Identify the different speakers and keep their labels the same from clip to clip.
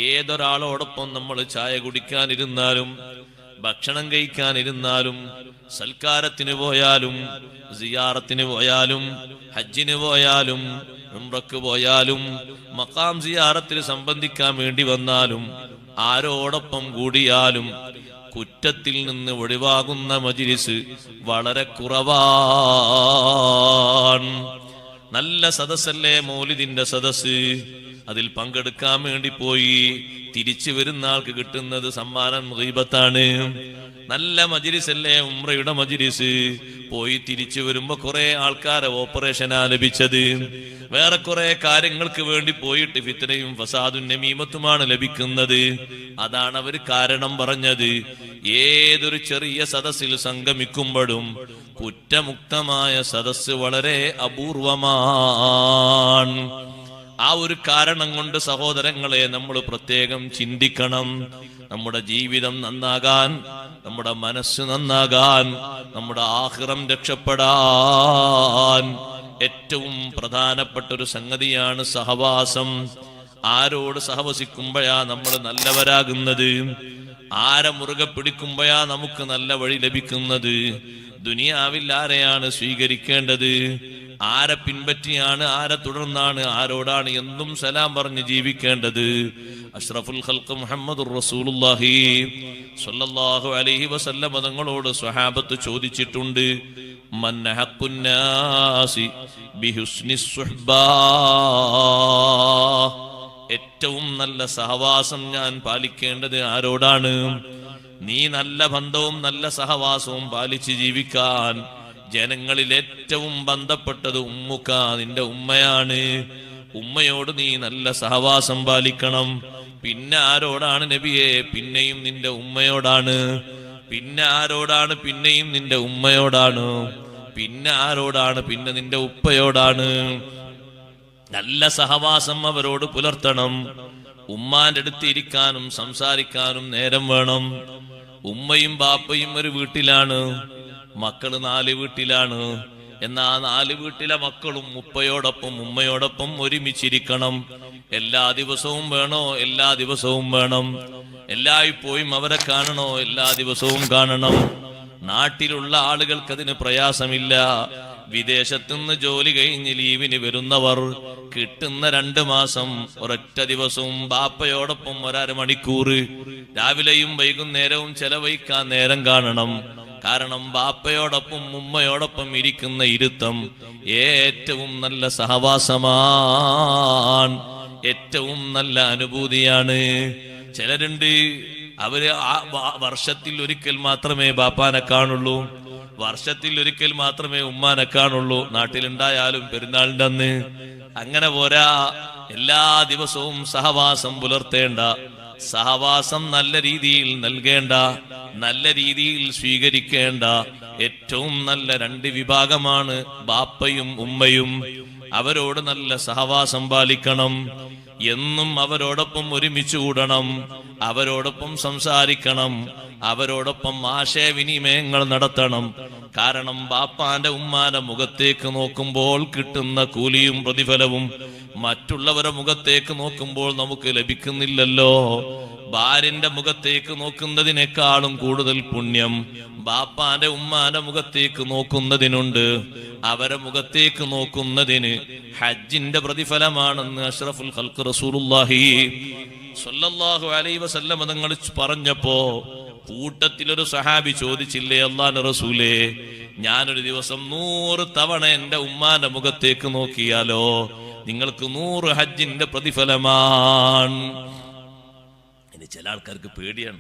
Speaker 1: ഏതൊരാളോടൊപ്പം നമ്മൾ ചായ കുടിക്കാനിരുന്നാലും ഭക്ഷണം കഴിക്കാനിരുന്നാലും സൽക്കാരത്തിന് പോയാലും സിയാറത്തിന് പോയാലും ഹജ്ജിന് പോയാലും ഉംറക്ക് പോയാലും മഖാം സിയാറത്തിൽ സംബന്ധിക്കാൻ വേണ്ടി വന്നാലും ആരോടൊപ്പം കൂടിയാലും കുറ്റത്തിൽ നിന്ന് ഒഴിവാകുന്ന മജ്‌ലിസ് വളരെ കുറവാണ്. നല്ല സദസ്സല്ലേ മൗലിദിന്റെ സദസ്സ്, അതിൽ പങ്കെടുക്കാൻ വേണ്ടി പോയി തിരിച്ചു വരുന്ന ആൾക്ക് കിട്ടുന്നത് സമ്മാനം ഗീബത്താണ്. നല്ല മജ്‌ലിസല്ലേ ഉംറയുടെ മജ്‌ലിസ്, പോയി തിരിച്ചു വരുമ്പോ കുറെ ആൾക്കാരെ ഓപ്പറേഷനാ ലഭിച്ചത്, വേറെ കുറെ കാര്യങ്ങൾക്ക് വേണ്ടി പോയിട്ട് ഫിത്നയും ഫസാദും നമീമത്തുമാണ് ലഭിക്കുന്നത്. അതാണ് അവർ കാരണം പറഞ്ഞത്. ഏതൊരു ചെറിയ സദസ്സിൽ സംഗമിക്കുമ്പോഴും കുറ്റമുക്തമായ സദസ്സ് വളരെ അപൂർവമാണ്. ആ ഒരു കാരണം കൊണ്ട് സഹോദരങ്ങളെ നമ്മൾ പ്രത്യേകം ചിന്തിക്കണം. നമ്മുടെ ജീവിതം നന്നാകാൻ, നമ്മുടെ മനസ്സ് നന്നാകാൻ, നമ്മുടെ ആഖിറം രക്ഷപ്പെടാൻ ഏറ്റവും പ്രധാനപ്പെട്ട ഒരു സംഗതിയാണ് സഹവാസം. ആരോട് സഹവസിക്കുമ്പോഴാ നമ്മൾ നല്ലവരാകുന്നത്, ആരെ മുറുകെ പിടിക്കുമ്പോഴാ നമുക്ക് നല്ല വഴി ലഭിക്കുന്നത്. ദുനിയാവിൽ ആരെയാണ് സ്വീകരിക്കേണ്ടത്, ആരെ പിൻപറ്റിയാണ്, ആരെ തുടർന്നാണ്, ആരോടാണ് എന്നും സലാം പറഞ്ഞ് ജീവിക്കേണ്ടത്. അഷ്റഫുൽ ഖൽഖ് മുഹമ്മദുർ റസൂലുള്ളാഹി സ്വല്ലല്ലാഹു അലൈഹി വസല്ലം തങ്ങളോട് സ്വഹാബത്ത് ചോദിച്ചിട്ടുണ്ട്, മൻ ഹഖ്ഖുൻ നാസി ബിഹുസ്നിസ് സുഹ്ബാ, ഏറ്റവും നല്ല സഹവാസം ഞാൻ പാലിക്കേണ്ടത് ആരോടാണ്? നീ നല്ല ബന്ധവും നല്ല സഹവാസവും പാലിച്ച് ജീവിക്കാൻ ജനങ്ങളിൽ ഏറ്റവും ബന്ധപ്പെട്ടത് ഉമ്മുക്ക, നിന്റെ ഉമ്മയാണ്. ഉമ്മയോട് നീ നല്ല സഹവാസം പാലിക്കണം. പിന്നെ ആരോടാണ് നബിയെ? പിന്നെയും നിന്റെ ഉമ്മയോടാണ്. പിന്നെ ആരോടാണ്? പിന്നെയും നിന്റെ ഉമ്മയോടാണ്. പിന്നെ ആരോടാണ്? പിന്നെ നിന്റെ ഉപ്പയോടാണ്. നല്ല സഹവാസം അവരോട് പുലർത്തണം. ഉമ്മാന്റെ അടുത്ത് ഇരിക്കാനും സംസാരിക്കാനും നേരം വേണം. ഉമ്മയും ബാപ്പയും ഒരു വീട്ടിലാണ്, മക്കള് 4 വീട്ടിലാണ്. എന്നാ 4 വീട്ടിലെ മക്കളും ഉപ്പയോടൊപ്പം ഉമ്മയോടൊപ്പം ഒരുമിച്ചിരിക്കണം. എല്ലാ ദിവസവും വേണോ? എല്ലാ ദിവസവും വേണം. എല്ലായ്പ്പോഴും അവരെ കാണണോ? എല്ലാ ദിവസവും കാണണം. നാട്ടിലുള്ള ആളുകൾക്ക് അതിന് പ്രയാസമില്ല. വിദേശത്തുനിന്ന് ജോലി കഴിഞ്ഞ് ലീവിന് വരുന്നവർ കിട്ടുന്ന 2 മാസം ഒരൊറ്റ ദിവസവും ബാപ്പയോടൊപ്പം 1.5 മണിക്കൂർ രാവിലെയും വൈകുന്നേരവും ചെലവഴിക്കാൻ നേരം കാണണം. കാരണം ബാപ്പയോടൊപ്പം ഉമ്മയോടൊപ്പം ഇരിക്കുന്ന ഇരുത്തം ഏറ്റവും നല്ല സഹവാസമാണ്, ഏറ്റവും നല്ല അനുഭൂതിയാണ്. ചിലരുണ്ട്, അവര് വർഷത്തിൽ ഒരിക്കൽ മാത്രമേ ബാപ്പാനെ കാണുള്ളൂ, വർഷത്തിൽ ഒരിക്കൽ മാത്രമേ ഉമ്മാനെ കാണുള്ളൂ. നാട്ടിലുണ്ടായാലും പെരുന്നാളിന്റെ അന്ന്. അങ്ങനെ പോരാ, എല്ലാ ദിവസവും സഹവാസം പുലർത്തേണ്ട, സഹവാസം നല്ല രീതിയിൽ നൽകേണ്ട, നല്ല രീതിയിൽ സ്വീകരിക്കേണ്ട ഏറ്റവും നല്ല 2 വിഭാഗമാണ് ബാപ്പയും ഉമ്മയും. അവരോട് നല്ല സഹവാസം പാലിക്കണം. എന്നും അവരോടൊപ്പം ഒരുമിച്ച് കൂടണം, അവരോടൊപ്പം സംസാരിക്കണം, അവരോടൊപ്പം ആശയവിനിമയങ്ങൾ നടത്തണം. കാരണം ബാപ്പാന്റെ ഉമ്മാന്റെ മുഖത്തേക്ക് നോക്കുമ്പോൾ കിട്ടുന്ന കൂലിയും പ്രതിഫലവും മറ്റുള്ളവരുടെ മുഖത്തേക്ക് നോക്കുമ്പോൾ നമുക്ക് ലഭിക്കുന്നില്ലല്ലോ. ഭാര്യന്റെ മുഖത്തേക്ക് നോക്കുന്നതിനേക്കാളും കൂടുതൽ പുണ്യം ബാപ്പാന്റെ ഉമ്മാന്റെ മുഖത്തേക്ക് നോക്കുന്നതിനുണ്ട്. അവരെ മുഖത്തേക്ക് നോക്കുന്നതിന് ഹജ്ജിന്റെ പ്രതിഫലമാണെന്ന് അഷ്റഫുൽ ഖൽഖ് റസൂലുള്ളാഹി സ്വല്ലല്ലാഹു അലൈഹി വസല്ലം തങ്ങൾ പറഞ്ഞപ്പോ കൂട്ടത്തിലൊരു സഹാബി ചോദിച്ചില്ലേ, അല്ലാഹുവിന്റെ റസൂലേ, ഞാനൊരു ദിവസം 100 തവണ എന്റെ ഉമ്മാന്റെ മുഖത്തേക്ക് നോക്കിയാലോ? നിങ്ങൾക്ക് 100 ഹജ്ജിന്റെ പ്രതിഫലമാണ്. ഇനി ചില ആൾക്കാർക്ക് പേടിയാണ്.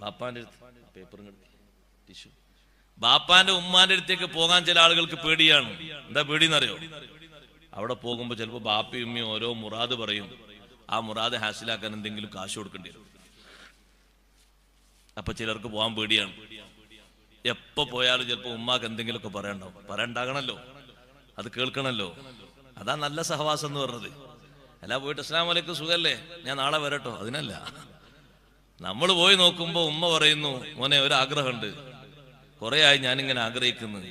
Speaker 1: ബാപ്പാന്റെ ടിഷ്യൂ ബാപ്പാന്റെ ഉമ്മാന്റെ അടുത്തേക്ക് പോകാൻ ചില ആളുകൾക്ക് പേടിയാണ്. എന്താ പേടിയെന്നറിയോ? അവിടെ പോകുമ്പോ ചിലപ്പോ ബാപ്പയും ഉമ്മയും ഓരോ മുറാദ് പറയും. ആ മുറാദ് ഹാസിലാക്കാൻ എന്തെങ്കിലും കാശ് കൊടുക്കേണ്ടി വരും. അപ്പൊ ചിലർക്ക് പോകാൻ പേടിയാണ്. എപ്പോ പോയാലും ചിലപ്പോ ഉമ്മാക്ക് എന്തെങ്കിലുമൊക്കെ പറയണ്ടാകണല്ലോ, അത് കേൾക്കണല്ലോ. അതാ നല്ല സഹവാസം എന്ന് പറഞ്ഞത്. അല്ല പോയിട്ട് അസ്സലാമു അലൈക്കും സുഖല്ലേ, ഞാൻ നാളെ വരട്ടോ, അതിനല്ല. നമ്മൾ പോയി നോക്കുമ്പോ ഉമ്മ പറയുന്നു, മോനെ ഒരാഗ്രഹമുണ്ട്, കുറെ ആയി ഞാനിങ്ങനെ ആഗ്രഹിക്കുന്നത്.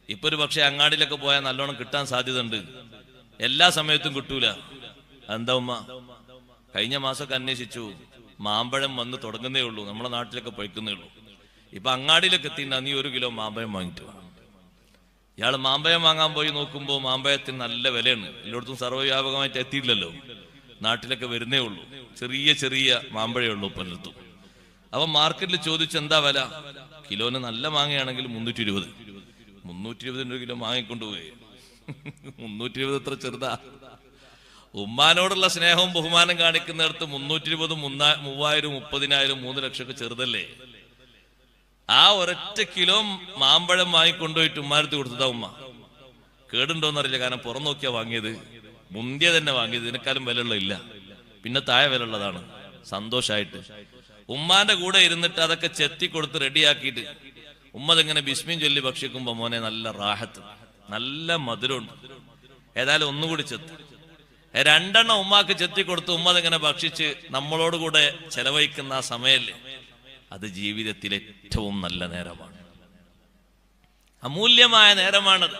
Speaker 1: ഇപ്പൊ ഒരു പക്ഷെ അങ്ങാടിയിലൊക്കെ പോയാൽ നല്ലോണം കിട്ടാൻ സാധ്യത ഉണ്ട്. എല്ലാ സമയത്തും കിട്ടൂല. എന്താ ഉമ്മ? കഴിഞ്ഞ മാസമൊക്കെ അന്വേഷിച്ചു, മാമ്പഴം വന്ന് തുടങ്ങുന്നേ ഉള്ളൂ, നമ്മളെ നാട്ടിലൊക്കെ പഴുക്കുന്നേ ഉള്ളൂ. ഇപ്പൊ അങ്ങാടിയിലൊക്കെ എത്തിണ്ടാ, നീ 1 കിലോ മാമ്പഴം വാങ്ങിട്ട് വാ. ഇയാൾ മാമ്പഴം വാങ്ങാൻ പോയി നോക്കുമ്പോൾ മാമ്പഴത്തിന് നല്ല വിലയാണ്. എല്ലായിടത്തും സർവ്വവ്യാപകമായിട്ട് എത്തിയില്ലല്ലോ, നാട്ടിലൊക്കെ വരുന്നേ ഉള്ളൂ. ചെറിയ ചെറിയ മാമ്പഴേ ഉള്ളൂ പലർത്തും. അപ്പൊ മാർക്കറ്റിൽ ചോദിച്ചു എന്താ വില? കിലോന് നല്ല മാങ്ങയാണെങ്കിൽ 320. 320 കിലോ വാങ്ങിക്കൊണ്ടുപോയി. 320 എത്ര ചെറുതാ. ഉമ്മാനോടുള്ള സ്നേഹവും ബഹുമാനം കാണിക്കുന്നിടത്ത് 320, 3000, 30,000, 3 ലക്ഷമൊക്കെ ചെറുതല്ലേ? ആ ഒരൊറ്റ കിലോ മാമ്പഴം വാങ്ങിക്കൊണ്ടുപോയിട്ട് ഉമ്മാരത്ത് കൊടുത്തതാ ഉമ്മ. കേടുണ്ടോന്നറിയില്ല, കാരണം പുറം നോക്കിയാ വാങ്ങിയത്, മുന്തിയ തന്നെ വാങ്ങിയത്. ഇതിനേക്കാളും വിലയുള്ള ഇല്ല, പിന്നെ താഴെ വിലയുള്ളതാണ്. സന്തോഷായിട്ട് ഉമ്മാന്റെ കൂടെ ഇരുന്നിട്ട് അതൊക്കെ ചെത്തി കൊടുത്ത് റെഡിയാക്കിയിട്ട് ഉമ്മതെങ്ങനെ ബിസ്മിൻ ചൊല്ലി ഭക്ഷിക്കുമ്പോ മോനെ നല്ല റാഹത്ത്, നല്ല മധുരമുണ്ട്. ഏതായാലും ഒന്നുകൂടി ചെത്ത്. 2 എണ്ണം ഉമ്മാക്ക് ചെത്തി കൊടുത്ത് ഉമ്മതെങ്ങനെ ഭക്ഷിച്ച് നമ്മളോട് കൂടെ ചെലവഴിക്കുന്ന ആ സമയല്ലേ, അത് ജീവിതത്തിലെ ഏറ്റവും നല്ല നേരമാണ്, അമൂല്യമായ നേരമാണത്.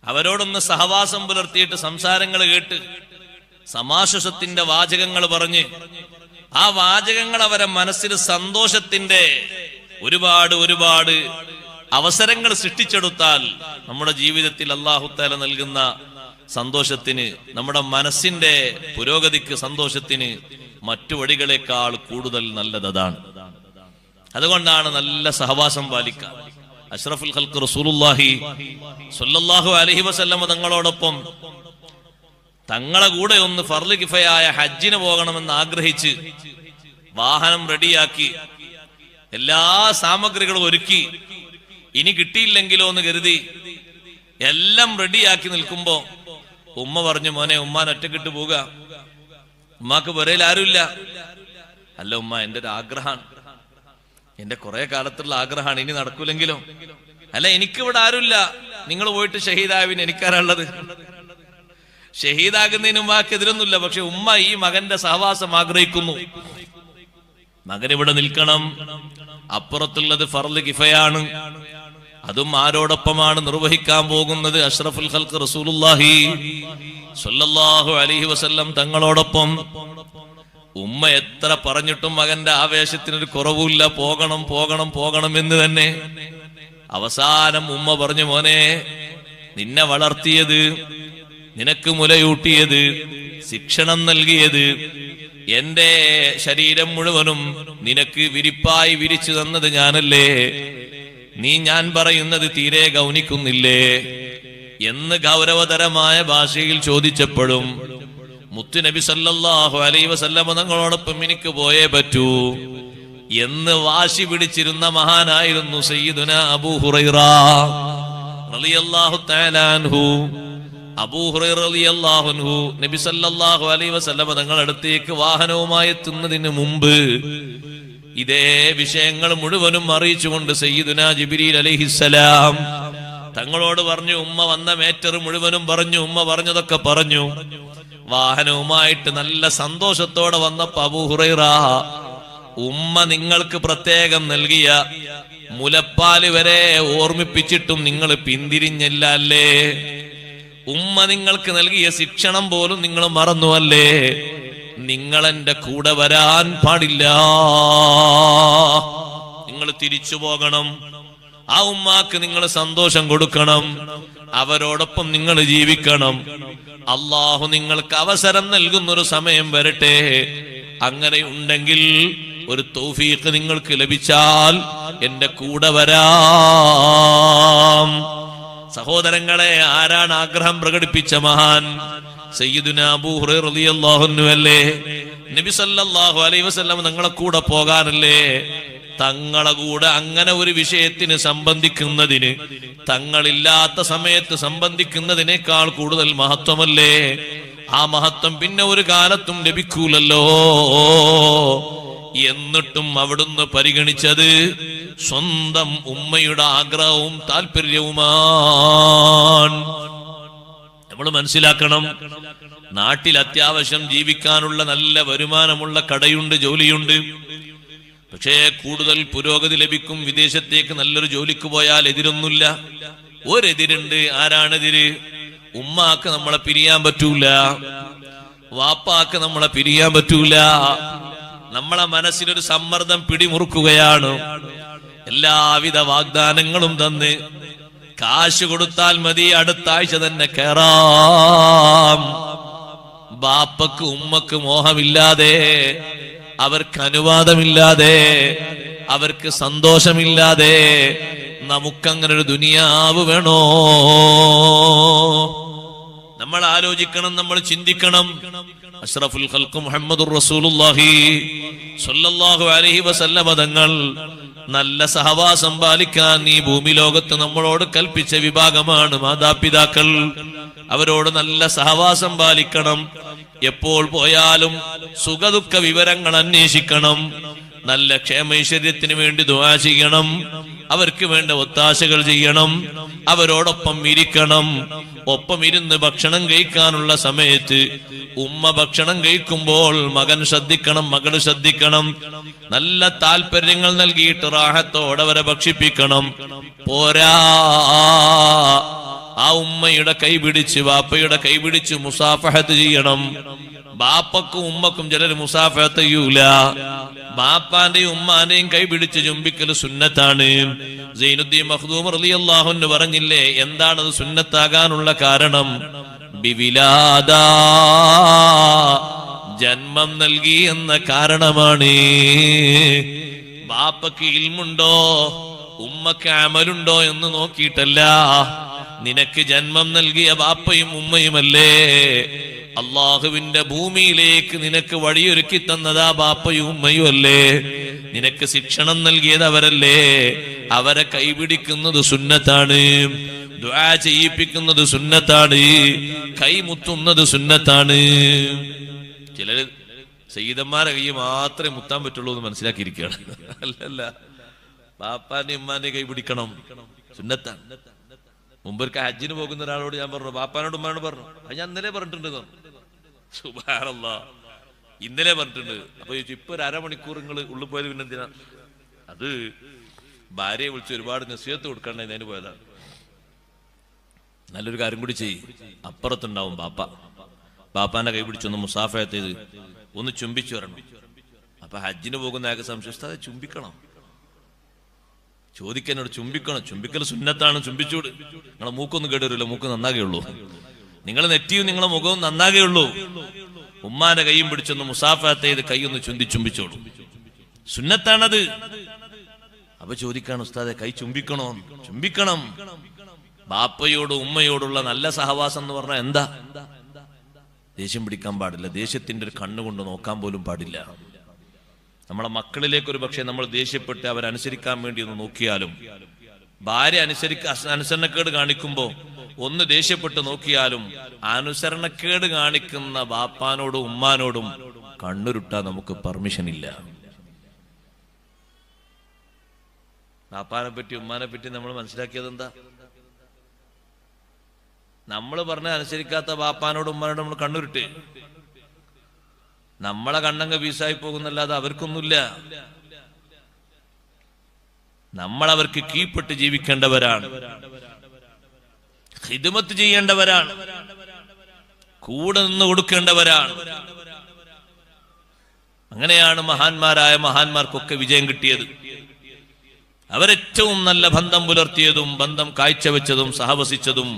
Speaker 1: അവരോടൊന്ന് സഹവാസം പുലർത്തിയിട്ട് സംസാരങ്ങൾ കേട്ട് സമാശ്വസത്തിന്റെ വാചകങ്ങൾ പറഞ്ഞ് ആ വാചകങ്ങൾ അവരെ മനസ്സിൽ സന്തോഷത്തിന്റെ ഒരുപാട് അവസരങ്ങൾ സൃഷ്ടിച്ചെടുത്താൽ നമ്മുടെ ജീവിതത്തിൽ അല്ലാഹു തആല നൽകുന്ന സന്തോഷത്തിന്, നമ്മുടെ മനസ്സിന്റെ പുരോഗതിക്ക്, സന്തോഷത്തിന് മറ്റു വഴികളെക്കാൾ കൂടുതൽ നല്ലത് അതാണ്. അതുകൊണ്ടാണ് നല്ല സഹവാസം പാലിക്കുക. അഷ്റഫുൽ ഖൽഖ് റസൂലുള്ളാഹി സ്വല്ലല്ലാഹു അലൈഹി വസല്ലം തങ്ങളോടൊപ്പം തങ്ങളെ കൂടെ ഒന്ന് ഫർള് കിഫയായ ഹജ്ജിന് പോകണമെന്ന് ആഗ്രഹിച്ച് വാഹനം റെഡിയാക്കി എല്ലാ സാമഗ്രികളും ഒരുക്കി, ഇനി കിട്ടിയില്ലെങ്കിലോ എന്ന് കരുതി എല്ലാം റെഡിയാക്കി നിൽക്കുമ്പോ ഉമ്മ പറഞ്ഞു, മോനെ ഉമ്മാൻ ഒറ്റക്കിട്ട് പോവുക, ഉമ്മാക്ക് പുരയിൽ ആരുമില്ല. അല്ല ഉമ്മ, എന്റെ ഒരു ആഗ്രഹമാണ്, എന്റെ കുറെ കാലത്തുള്ള ആഗ്രഹമാണ്, ഇനി നടക്കൂലെങ്കിലോ? അല്ല എനിക്കിവിടെ ആരുമില്ല, നിങ്ങൾ പോയിട്ട് ഷഹീദാവിന് എനിക്കാരുള്ളത്. ഷഹീദാകുന്നതിന് ഉമ്മാക്കെതിരൊന്നുമില്ല, പക്ഷെ ഉമ്മ ഈ മകന്റെ സഹവാസം ആഗ്രഹിക്കുന്നു. മകൻ ഇവിടെ നിൽക്കണം. അപ്പുറത്തുള്ളത് ഫർള് കിഫയാണ്, അതും ആരോടൊപ്പമാണ് നിർവഹിക്കാൻ പോകുന്നത്? അഷ്റഫുൽ ഖൽഖ് റസൂലുള്ളാഹി സ്വല്ലല്ലാഹു അലൈഹി വസല്ലം തങ്ങളോടൊപ്പം. ഉമ്മ എത്ര പറഞ്ഞിട്ടും മകന്റെ ആവേശത്തിനൊരു കുറവുമില്ല, പോകണം പോകണം പോകണം എന്ന് തന്നെ. അവസാനം ഉമ്മ പറഞ്ഞു, മോനെ, നിന്നെ വളർത്തിയത്, നിനക്ക് മുലയൂട്ടിയത്, ശിക്ഷണം നൽകിയത്, എന്റെ ശരീരം മുഴുവനും നിനക്ക് വിരിപ്പായി വിരിച്ചു തന്നത് ഞാനല്ലേ, നീ ഞാൻ പറയുന്നത് തീരെ ഗൗനിക്കുന്നില്ലേ എന്ന് ഗൗരവതരമായ ഭാഷയിൽ ചോദിച്ചപ്പോഴും മുത്തുനബി സല്ലല്ലാഹു അലൈഹി വസല്ലം തങ്ങളോടൊപ്പം എനിക്ക് പോയേ പറ്റൂ എന്ന് വാശി പിടിച്ചിരുന്ന മഹാനായിരുന്നു സയ്യിദുനാ അബൂ ഹുറൈറ റളിയല്ലാഹു തആല അൻഹു. അബൂ ഹുറൈറ റളിയല്ലാഹു അൻഹു നബി സല്ലല്ലാഹു അലൈഹി വസല്ലം തങ്ങളുടെ അടുത്തേക്ക് വാഹനവുമായി എത്തുന്നതിന് മുമ്പ് ഇതേ വിഷയങ്ങൾ മുഴുവനും അറിയിച്ചുകൊണ്ട് സയ്യിദുനാ ജിബ്രീൽ അലൈഹിസ്സലാം തങ്ങളോട് പറഞ്ഞു. ഉമ്മ വന്ന മേറ്റർ മുഴുവനും പറഞ്ഞു, ഉമ്മ പറഞ്ഞതൊക്കെ പറഞ്ഞു. വാഹനവുമായിട്ട് നല്ല സന്തോഷത്തോടെ വന്നപ്പോ അബൂ ഹുറൈറ, ഉമ്മ നിങ്ങൾക്ക് പ്രത്യേകം നൽകിയ മുലപ്പാല് വരെ ഓർമ്മിപ്പിച്ചിട്ടും നിങ്ങൾ പിന്തിരിഞ്ഞില്ല അല്ലേ? ഉമ്മ നിങ്ങൾക്ക് നൽകിയ ശിക്ഷണം പോലും നിങ്ങൾ മറന്നു അല്ലേ? നിങ്ങൾ എന്റെ കൂടെ വരാൻ പാടില്ല, നിങ്ങൾ തിരിച്ചു പോകണം. ആ ഉമ്മാക്ക് നിങ്ങൾ സന്തോഷം കൊടുക്കണം, അവരോടൊപ്പം നിങ്ങൾ ജീവിക്കണം. അള്ളാഹു നിങ്ങൾക്ക് അവസരം നൽകുന്നൊരു സമയം വരട്ടെ. അങ്ങനെ ഉണ്ടെങ്കിൽ ഒരു തൗഫീഖ് നിങ്ങൾക്ക് ലഭിച്ചാൽ എന്റെ കൂടെ വരാം. സഹോദരങ്ങളെ, ആരാണ് ആഗ്രഹം പ്രകടിപ്പിച്ച മഹാൻ? സയ്യിദുനാ അബൂ ഹുറൈറ റളിയല്ലാഹു അൻഹു അല്ലേ? നബി സല്ലല്ലാഹു അലൈഹി വസല്ലം തങ്ങളെ കൂടെ പോകാനല്ലേ? തങ്ങളെ കൂടെ അങ്ങനെ ഒരു വിഷയത്തിന് സംബന്ധിക്കുന്നതിന് തങ്ങളില്ലാത്ത സമയത്ത് സംബന്ധിക്കുന്നതിനേക്കാൾ കൂടുതൽ മഹത്വമല്ലേ? ആ മഹത്വം പിന്നെ ഒരു കാലത്തും ലഭിക്കൂലല്ലോ. എന്നിട്ടും അവിടുന്ന് പരിഗണിച്ചത് സ്വന്തം ഉമ്മയുടെ ആഗ്രഹവും താല്പര്യവുമാണ്. നമ്മൾ മനസ്സിലാക്കണം, നാട്ടിൽ അത്യാവശ്യം ജീവിക്കാനുള്ള നല്ല വരുമാനമുള്ള കടയുണ്ട്, ജോലിയുണ്ട്. പക്ഷേ കൂടുതൽ പുരോഗതി ലഭിക്കും വിദേശത്തേക്ക് നല്ലൊരു ജോലിക്ക് പോയാൽ. എതിരൊന്നുമില്ല, ഒരെതിരുണ്ട്. ആരാണെതിര്? ഉമ്മാക്ക് നമ്മളെ പിരിയാൻ പറ്റൂല, വാപ്പാക്ക് നമ്മളെ പിരിയാൻ പറ്റൂല. നമ്മളെ മനസ്സിലൊരു സമ്മർദ്ദം പിടിമുറുക്കുകയാണ്. എല്ലാവിധ വാഗ്ദാനങ്ങളും തന്ന് കാശ് കൊടുത്താൽ മതി, അടുത്ത ആഴ്ച തന്നെ കേറാം. ബാപ്പക്ക് ഉമ്മക്ക് മോഹമില്ലാതെ, അവർക്ക് അനുവാദമില്ലാതെ, അവർക്ക് സന്തോഷമില്ലാതെ നമുക്കങ്ങനെ ഒരു ദുനിയാവ് വേണോ? നമ്മൾ ആലോചിക്കണം, നമ്മൾ ചിന്തിക്കണം. അഷ്റഫുൽ ഖൽഖ് മുഹമ്മദുർ റസൂലുള്ളാഹി സ്വല്ലല്ലാഹു അലൈഹി വസല്ലമ തങ്ങൾ നല്ല സഹവാസം പാലിക്കാൻ ഈ ഭൂമി ലോകത്ത് നമ്മളോട് കൽപ്പിച്ച വിഭാഗമാണ് മാതാപിതാക്കൾ. അവരോട് നല്ല സഹവാസം പാലിക്കണം. എപ്പോൾ പോയാലും സുഖദുഃഖ വിവരങ്ങൾ അന്വേഷിക്കണം. നല്ല ക്ഷേമൈശ്വര്യത്തിന് വേണ്ടി ദുആ ചെയ്യണം. അവർക്ക് വേണ്ട ഒത്താശകൾ ചെയ്യണം. അവരോടൊപ്പം ഇരിക്കണം. ഒപ്പം ഇരുന്ന് ഭക്ഷണം കഴിക്കാനുള്ള സമയത്ത് ഉമ്മ ഭക്ഷണം കഴിക്കുമ്പോൾ മകൻ ശ്രദ്ധിക്കണം, മകള് ശ്രദ്ധിക്കണം. നല്ല താല്പര്യങ്ങൾ നൽകിയിട്ട് റാഹത്തോടെ അവരെ ഭക്ഷിപ്പിക്കണം. പോരാ, ആ ഉമ്മയുടെ കൈപിടിച്ച് വാപ്പയുടെ കൈപിടിച്ച് മുസാഫഹത്ത് ചെയ്യണം. ബാപ്പക്കും ഉമ്മക്കും ചിലർ മുസാഫഹത്ത് ചെയ്യൂല. ബാപ്പാന്റെയും ഉമ്മാന്റെയും കൈപിടിച്ച് ചുംബിക്കൽ സുന്നത്താണ്. സൈനുദ്ദീൻ മഖ്ദൂം റളിയല്ലാഹു അൻഹു പറഞ്ഞില്ലേ, എന്താണത് സുന്നത്താകാനുള്ള കാരണം? ബിവിലാദ, ജന്മം നൽകി എന്ന കാരണമാണ്. ബാപ്പക്ക് ഇൽമുണ്ടോ ഉമ്മക്ക് അമലുണ്ടോ എന്ന് നോക്കിയിട്ടല്ല, നിനക്ക് ജന്മം നൽകിയ ബാപ്പയും ഉമ്മയുമല്ലേ. അള്ളാഹുവിന്റെ ഭൂമിയിലേക്ക് നിനക്ക് വഴിയൊരുക്കി തന്നതാ ബാപ്പയും ഉമ്മയും അല്ലേ. നിനക്ക് ശിക്ഷണം നൽകിയത് അവരല്ലേ. അവരെ കൈപിടിക്കുന്നത് സുന്നത്താണ്, ദുആ ചെയ്യിപ്പിക്കുന്നത് സുന്നത്താണ്, കൈമുത്തുന്നത് സുന്നത്താണ്. ചിലര് സയ്യിദന്മാരെ കൈ മാത്രമേ മുത്താൻ പറ്റുള്ളൂ എന്ന് മനസ്സിലാക്കിയിരിക്കുകയാണ്. അല്ലല്ല, ബാപ്പാന്റെ ഉമ്മാന്റെ കൈ പിടിക്കണം, സുന്നത്താണ്. മുമ്പൊരിക്കൽ ഹജ്ജിന് പോകുന്ന ഒരാളോട് ഞാൻ പറഞ്ഞു, ബാപ്പാനോട് ഉമ്മാനോട് പറഞ്ഞു. അത് ഞാൻ ഇന്നലെ പറഞ്ഞിട്ടുണ്ട്. സുബ്ഹാനല്ലാഹ്, ഇന്നലെ പറഞ്ഞിട്ടുണ്ട്. അപ്പൊ ചോദിച്ചു, ഇപ്പൊ ഒരു അരമണിക്കൂർ നിങ്ങൾ ഉള്ളിൽ പോയത് പിന്നെ എന്തിനാ? അത് ഭാര്യയെ വിളിച്ച് ഒരുപാട് നസീഹത്ത് കൊടുക്കണ്ടേ, അതിന് പോയതാണ്. നല്ലൊരു കാര്യം കൂടി ചെയ്യും. അപ്പുറത്തുണ്ടാവും ബാപ്പ, ബാപ്പാന്റെ കൈ പിടിച്ചൊന്ന് മുസാഫഹത്ത് ചെയ്ത് ഒന്ന് ചുംബിച്ചു വരണം. അപ്പൊ ഹജ്ജിന് പോകുന്ന ആകെ സംശയം, അത് ചുംബിക്കണം, ചോദിക്കാനോട് ചുംബിക്കണം. ചുംബിക്കൽ സുന്നത്താണ്, ചുംബിച്ചൂട്. നിങ്ങളെ മൂക്കൊന്നും കേടുവരില്ല, മൂക്ക് നന്നാകെയുള്ളൂ. നിങ്ങൾ നെറ്റിയും നിങ്ങളെ മുഖവും നന്നാകെയുള്ളൂ. ഉമ്മാന്റെ കൈയും പിടിച്ചൊന്ന് മുസാഫഹത്ത് ചെയ്ത് കൈയൊന്ന് ചുംബിച്ചോളൂ, സുന്നത്താണത്. അപ്പൊ ചോദിക്കാണ്, ഉസ്താദെ കൈ ചുംബിക്കണോ? ചുംബിക്കണം. ബാപ്പയോടും ഉമ്മയോടുള്ള നല്ല സഹവാസം എന്ന് പറഞ്ഞാൽ എന്താ? ദേഷ്യം പിടിക്കാൻ പാടില്ല, ദേഷ്യത്തിന്റെ ഒരു കണ്ണുകൊണ്ട് നോക്കാൻ പോലും പാടില്ല. നമ്മളെ മക്കളിലേക്ക് ഒരു പക്ഷേ നമ്മൾ ദേഷ്യപ്പെട്ട് അവരനുസരിക്കാൻ വേണ്ടി ഒന്ന് നോക്കിയാലും, ഭാര്യ അനുസരണക്കേട് കാണിക്കുമ്പോ ഒന്ന് ദേഷ്യപ്പെട്ട് നോക്കിയാലും, അനുസരണക്കേട് കാണിക്കുന്ന ബാപ്പാനോടും ഉമ്മാനോടും കണ്ണുരുട്ടാൻ നമുക്ക് പെർമിഷൻ ഇല്ല. ബാപ്പാനെ പറ്റി ഉമ്മാനെ പറ്റി നമ്മൾ മനസ്സിലാക്കിയത് എന്താ? നമ്മൾ പറഞ്ഞ അനുസരിക്കാത്ത ബാപ്പാനോടും ഉമ്മാനോടും നമ്മൾ കണ്ണുരുട്ട്. നമ്മളെ കണ്ണങ്ങ വീസായി പോകുന്നല്ലാതെ അവർക്കൊന്നുമില്ല. നമ്മൾ അവർക്ക് കീഴ്പ്പെട്ട് ജീവിക്കേണ്ടവരാണ്, ഖിദ്മത്ത് ചെയ്യേണ്ടവരാണ്, കൂടെ നിന്ന് കൊടുക്കേണ്ടവരാണ്. അങ്ങനെയാണ് മഹാന്മാരായ മഹാന്മാർക്കൊക്കെ വിജയം കിട്ടിയത്. അവരേറ്റവും നല്ല ബന്ധം പുലർത്തിയതും ബന്ധം കാഴ്ചവെച്ചതും സഹവസിച്ചതും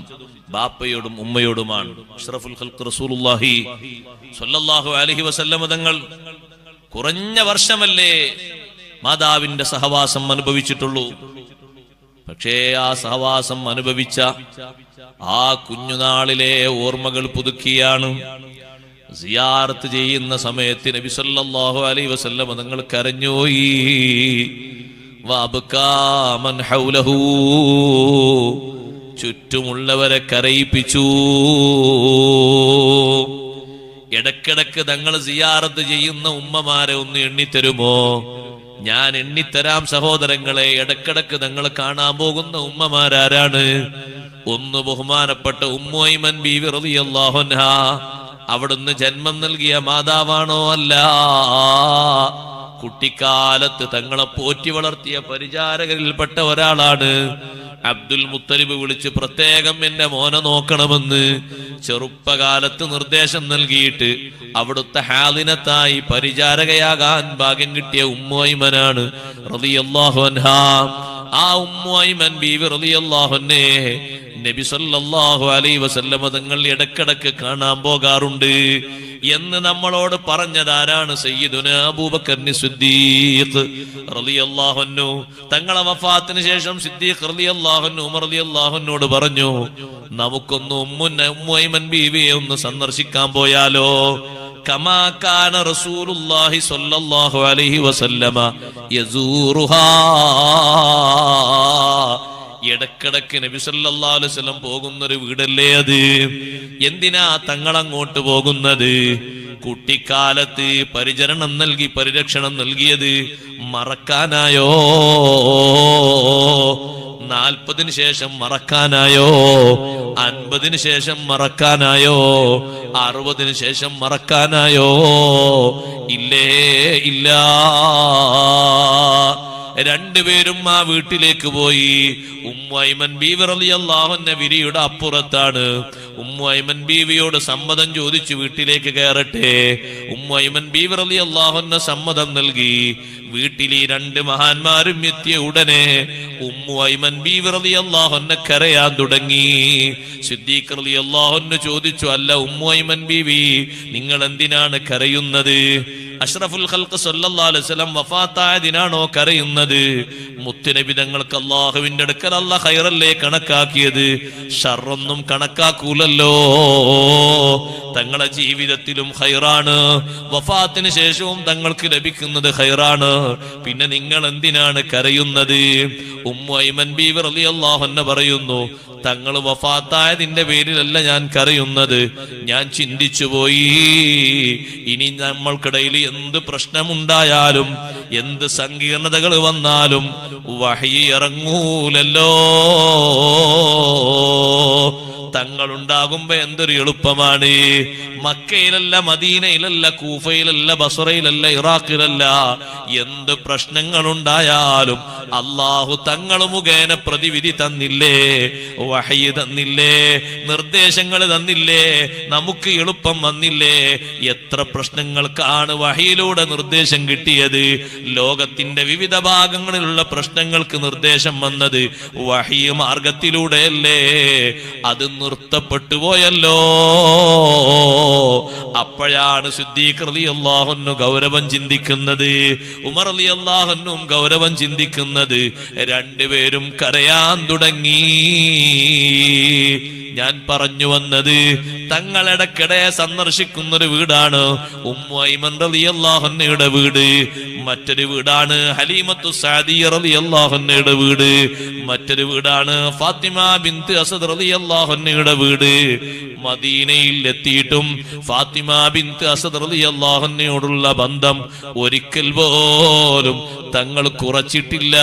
Speaker 1: ബാപ്പയോടും ഉമ്മയോടുമാണ്. അഷ്റഫുൽ ഖൽഖ് റസൂലുള്ളാഹി സ്വല്ലല്ലാഹു അലൈഹി വസല്ലം തങ്ങൾ കുറഞ്ഞ വർഷമല്ലേ മാതാവിന്റെ സഹവാസം അനുഭവിച്ചിട്ടുള്ളൂ. പക്ഷേ ആ സഹവാസം അനുഭവിച്ച ആ കുഞ്ഞുനാളിലെ ഓർമ്മകൾ പുതുക്കിയാണ് സിയാറത്ത് ചെയ്യുന്ന സമയത്ത് നബി സല്ലല്ലാഹു അലൈഹി വസല്ലം തങ്ങൾ കരഞ്ഞുപോയി. വഅബ്കാ മൻ ഹൗലഹു, ചുറ്റുമുള്ളവരെ കരയിപ്പിച്ചു. ഇടക്കിടക്ക് തങ്ങൾ സിയാറത്ത് ചെയ്യുന്ന ഉമ്മമാരെ ഒന്ന് എണ്ണിത്തരുമോ? ഞാൻ എണ്ണിത്തരാം സഹോദരങ്ങളെ. ഇടക്കിടക്ക് തങ്ങൾ കാണാൻ പോകുന്ന ഉമ്മമാരാരാണ്? ഒന്ന് ബഹുമാനപ്പെട്ട ഉമ്മു ഐമൻ ബീവി റളിയല്ലാഹു അൻഹാ. അവിടുന്ന് ജന്മം നൽകിയ മാതാവാണോ? അല്ല. കുട്ടിക്കാലത്ത് തങ്ങളെ പോറ്റി വളർത്തിയ പരിചാരകരിൽപ്പെട്ട ഒരാളാണ്. അബ്ദുൽ മുത്തലിബ് വിളിച്ച് പ്രത്യേകം എന്റെ മോനെ നോക്കണമെന്ന് ചെറുപ്പകാലത്ത് നിർദ്ദേശം നൽകിയിട്ട് അവിടുത്തെ ഹാദിനത്തായി പരിചാരകയാകാൻ ഭാഗ്യം കിട്ടിയ ഉമ്മു ഐമനാണ് റളിയല്ലാഹു അൻഹാ. ആ ഉമ്മു ഐമൻ ബീവി റളിയല്ലാഹു അൻഹേ നബി സല്ലല്ലാഹു അലൈഹി വസല്ലമ തങ്ങൾ ഇടക്കിടക്ക് കാണാൻ പോകാറുണ്ട് എന്ന് നമ്മളോട് പറഞ്ഞതാരാണ്? സയ്യിദുനാ അബൂബക്കർ സിദ്ദീഖ് റളിയല്ലാഹു അൻഹു. തങ്ങളെ വഫാത്തിന് ശേഷം സിദ്ദീഖ് റളിയല്ലാഹു അൻഹു ഉമർ റളിയല്ലാഹു അൻഹുവോട് പറഞ്ഞു, നമുക്കൊന്ന് ഉമ്മു ഐമൻ ബീവിയെ ഒന്ന് സന്ദർശിക്കാൻ പോയാലോ? കമാ കാന റസൂലുള്ളാഹി സ്വല്ലല്ലാഹു അലൈഹി വസല്ലമ യസൂറുഹാ. ഇടക്കിടക്ക് നബി സല്ലല്ലാഹു അലൈഹി വസല്ലം പോകുന്നൊരു വീടല്ലേ അത്? എന്തിനാ തങ്ങളങ്ങോട്ട് പോകുന്നത്? കുട്ടിക്കാലത്ത് പരിചരണം നൽകി പരിരക്ഷണം നൽകിയത് മറക്കാനായോ? 40 ശേഷം മറക്കാനായോ? 50 ശേഷം മറക്കാനായോ? 60 ശേഷം മറക്കാനായോ? ഇല്ലേ ഇല്ല. രണ്ടുപേരും ആ വീട്ടിലേക്ക് പോയി. ഉമ്മു ഐമൻ ബീവി റളിയല്ലാഹു അൻഹ വിരിയുടെ അപ്പുറത്താണ്. ഉമ്മു ഐമൻ ബീവിയോട് സമ്മതം ചോദിച്ചു വീട്ടിലേക്ക് കയറട്ടെ. ഉമ്മു ഐമൻ ബീവി റളിയല്ലാഹു അൻഹ സമ്മതം നൽകി. വീട്ടിൽ ഈ 2 മഹാന്മാരും എത്തിയ ഉടനെ ഉമ്മു ഐമൻ ബീവി റളിയല്ലാഹു അൻഹ കരയാൻ തുടങ്ങി. സിദ്ദീഖ് റളിയല്ലാഹു അൻഹു ചോദിച്ചു, അല്ല ഉമ്മു ഐമൻ ബീവി, നിങ്ങൾ എന്തിനാണ് കരയുന്നത്? അഷ്റഫുൽ ഖൽഖ് സല്ലല്ലാഹു അലൈഹി വസല്ലം വഫാത്തായ ദിനാണോ കരയുന്നത്? മുത്തുനബി തങ്ങൾക്ക് അല്ലാഹുവിന്റെ അടുക്കൽ അല്ലാഹ് ഖൈറല്ലേ കണക്കാക്കിയത്, ഷർറൊന്നും കണക്കാക്കൂലല്ലോ. തങ്ങളുടെ ജീവിതത്തിലും ഖൈറാണ്, വഫാത്തിന് ശേഷവും തങ്ങൾക്ക് ലഭിക്കുന്നത് ഖൈറാണ്. പിന്നെ നിങ്ങൾ എന്തിനാണ് കരയുന്നത്? ഉമ്മു ഐമൻ ബീവി റളിയല്ലാഹു അൻഹ പറയുന്നു, തങ്ങൾ വഫാത്തായതിന്റെ പേരിലല്ല ഞാൻ കരയുന്നത്. ഞാൻ ചിന്തിച്ചുപോയി, ഇനി നമ്മൾക്കിടയിൽ എന്ത് പ്രശ്നമുണ്ടായാലും എന്ത് സങ്കീർണതകൾ വന്നാലും വഹ്യി ഇറങ്ങൂലല്ലോ. തങ്ങളുണ്ടാകുമ്പോ എന്തൊരു എളുപ്പമാണ്. മക്കയിലല്ല, മദീനയിലല്ല, കൂഫയിലല്ല, ബസറയിലല്ല, ഇറാഖിലല്ല, എന്ത് പ്രശ്നങ്ങളുണ്ടായാലും അല്ലാഹു തങ്ങൾ മുഖേന പ്രതിവിധി തന്നില്ലേ, വഹ്യി തന്നില്ലേ, നിർദ്ദേശങ്ങൾ തന്നില്ലേ, നമുക്ക് എളുപ്പം വന്നില്ലേ. എത്ര പ്രശ്നങ്ങൾക്കാണ് വഹ്യിലൂടെ നിർദ്ദേശം കിട്ടിയത്. ലോകത്തിന്റെ വിവിധ ഭാഗങ്ങളിലുള്ള പ്രശ്നങ്ങൾക്ക് നിർദ്ദേശം വന്നത് വഹ്യി മാർഗത്തിലൂടെയല്ലേ. അത് നിർത്തപ്പെട്ടു പോയല്ലോ. അപ്പോഴാണ് സിദ്ദീഖ് റളിയല്ലാഹു അൻഹു ഗൗരവം ചിന്തിക്കുന്നത്, ഉമർ റളിയല്ലാഹു അൻഹും ഗൗരവം ചിന്തിക്കുന്നത്. രണ്ടുപേരും കരയാൻ തുടങ്ങി. ഞാൻ പറഞ്ഞു വന്നത്, തങ്ങളിടക്കിടെ സന്ദർശിക്കുന്നൊരു വീടാണ് ഉമ്മു ഐമൻ റളിയല്ലാഹു അൻഹയുടെ വീട്. മറ്റൊരു വീടാണ് ഹലീമത്തു സഅദിയ്യ റളിയല്ലാഹു അൻഹയുടെ വീട്. മറ്റൊരു വീടാണ് ഫാത്തിമ ബിൻത് അസദ് റളിയല്ലാഹു അൻഹയുടെ വീട്. മദീനയിൽ എത്തിയിട്ടും ഫാത്തിമ ബിൻത് അസദ് റളിയല്ലാഹു അൻഹയോടുള്ള ബന്ധം ഒരിക്കൽ പോലും തങ്ങൾ കുറച്ചിട്ടില്ല.